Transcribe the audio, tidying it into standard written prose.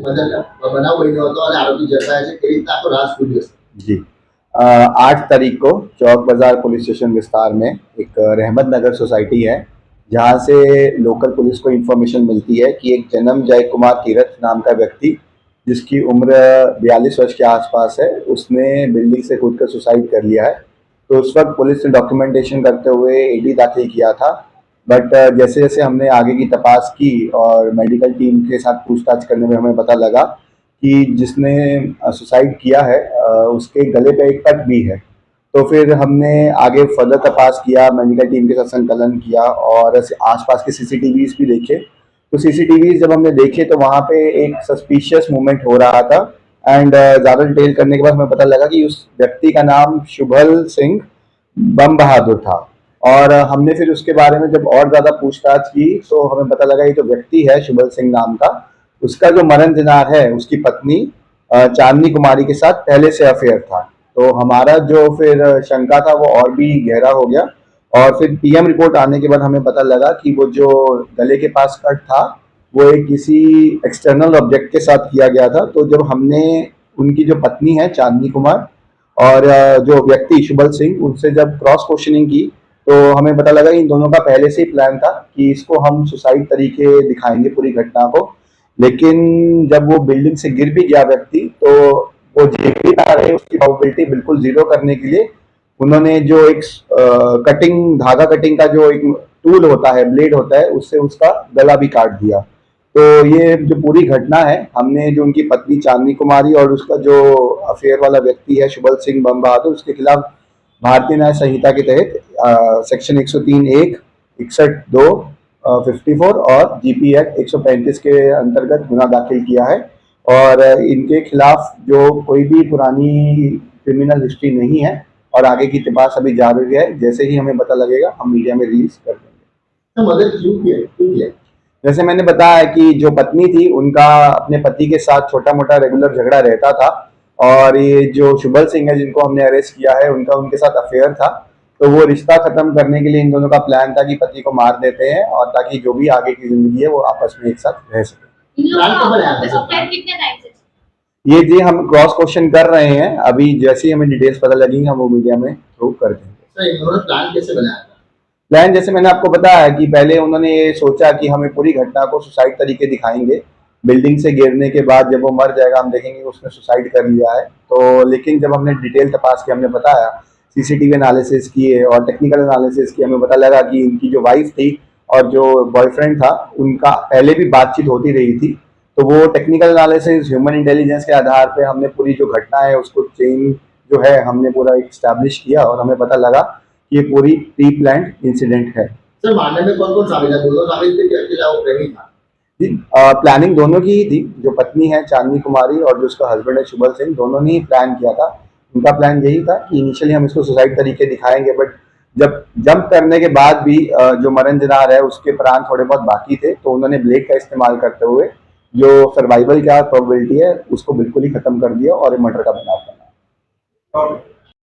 બનાવ બન્યો હતો અને આરોપી ઝડપાયા છે, કેવી રીતના આખો રાજ ખુલ્યો છે? जी 8 तारीख को चौक बाजार पुलिस स्टेशन विस्तार में एक रहमत नगर सोसाइटी है, जहां से लोकल पुलिस को इन्फॉर्मेशन मिलती है कि एक जन्म जय कुमार तीरथ नाम का व्यक्ति, जिसकी उम्र 42 वर्ष के आसपास है, उसने बिल्डिंग से कूदकर सुसाइड कर लिया है। तो उस वक्त पुलिस ने डॉक्यूमेंटेशन करते हुए ईडी दाखिल किया था, बट जैसे जैसे हमने आगे की तपास की और मेडिकल टीम के साथ पूछताछ करने में हमें पता लगा कि जिसने सुसाइड किया है उसके गले पे एक कट भी है। तो फिर हमने आगे फर्दर तपास किया, मेडिकल टीम के साथ संकलन किया और आसपास के सीसीटीवीज भी देखे। तो सीसीटीवीज जब हमने देखे तो वहाँ पे एक सस्पिशियस मूवमेंट हो रहा था एंड ज़्यादा डिटेल करने के बाद हमें पता लगा कि उस व्यक्ति का नाम शुभल सिंह बम बहादुर था। और हमने फिर उसके बारे में जब और ज़्यादा पूछताछ की तो हमें पता लगा ये जो व्यक्ति है शुभल सिंह नाम का, उसका जो मरण दिनार है उसकी पत्नी चांदनी कुमारी के साथ पहले से अफेयर था। तो हमारा जो फिर शंका था वो और भी गहरा हो गया और फिर पीएम रिपोर्ट आने के बाद हमें पता लगा कि वो जो गले के पास कट था वो एक किसी एक्सटर्नल ऑब्जेक्ट के साथ किया गया था। तो जब हमने उनकी जो पत्नी है चांदनी कुमार और जो व्यक्ति शुभल सिंह, उनसे जब क्रॉस क्वेश्चनिंग की तो हमें पता लगा इन दोनों का पहले से ही प्लान था कि इसको हम सुसाइड तरीके दिखाएंगे पूरी घटना को। लेकिन जब वो बिल्डिंग से गिर भी गया व्यक्ति तो वो जेबी आ रहे उसकी प्रोबेबिलिटी बिल्कुल जीरो करने के लिए उन्होंने जो एक कटिंग धागा कटिंग का जो एक टूल होता है, ब्लेड होता है, उससे उसका गला भी काट दिया। तो ये जो पूरी घटना है, हमने जो उनकी पत्नी चांदनी कुमारी और उसका जो अफेयर वाला व्यक्ति है शुभल सिंह बम बहादुर, उसके खिलाफ भारतीय न्याय संहिता के तहत सेक्शन 103(1), 61(2), 54 और जीपी एक्ट 135 के अंतर्गत गुना दाखिल किया है। और इनके खिलाफ जो कोई भी पुरानी क्रिमिनल हिस्ट्री नहीं है और आगे की तपास अभी जारी है। जैसे ही हमें पता लगेगा हम मीडिया में रिलीज कर देंगे। तो मदद क्यों किया? जैसे मैंने बताया कि जो पत्नी थी उनका अपने पति के साथ छोटा मोटा रेगुलर झगड़ा रहता था और ये जो शुभल सिंह है जिनको हमने अरेस्ट किया है उनका उनके साथ अफेयर था। तो वो रिश्ता खत्म करने के लिए इन दोनों का प्लान था कि पति को मार देते हैं और ताकि जो भी आगे की जिंदगी है वो आपस में एक साथ रह सके। ये जी हम क्रॉस क्वेश्चन कर रहे हैं, अभी जैसे ही हमें डिटेल्स पता लगेंगे हम वो मीडिया में थ्रू कर देंगे। प्लान कैसे बनाया था? प्लान जैसे मैंने आपको बताया कि पहले उन्होंने ये सोचा कि हमें पूरी घटना को सुसाइड तरीके दिखाएंगे, बिल्डिंग से गिरने के बाद जब वो मर जाएगा हम देखेंगे उसने सुसाइड कर लिया है। तो लेकिन जब हमने डिटेल तपास की, हमने बताया सीसीटीवी एनालिसिस किए और टेक्निकल एनालिसिस की, हमें पता लगा कि इनकी जो वाइफ थी और जो बॉयफ्रेंड था उनका पहले भी बातचीत होती रही थी। तो वो टेक्निकल एनालिसिस ह्यूमन इंटेलिजेंस के आधार पे हमने पूरी जो घटना है उसको चेन जो है हमने पूरा इस्टेब्लिश किया और हमें पता लगा कि ये पूरी प्री प्लान्ड इंसिडेंट है। सर मारने में कौन कौन शामिल है? दोनों शामिल थे कि अकेला वो प्रेमी था? प्लानिंग दोनों की ही थी। जो पत्नी है चांदनी कुमारी और जो उसका हस्बैंड है शुभल सिंह, दोनों ने ही प्लान किया था। उनका प्लान यही था कि इनिशियली हम इसको सुसाइड तरीके दिखाएंगे, बट जब जंप करने के बाद भी जो मरण दिनार है उसके प्राण थोड़े बहुत बाकी थे, तो उन्होंने ब्लेड का इस्तेमाल करते हुए जो सर्वाइवल का प्रोबेबिलिटी है उसको बिल्कुल ही खत्म कर दिया और ये मर्डर का बनाव बना।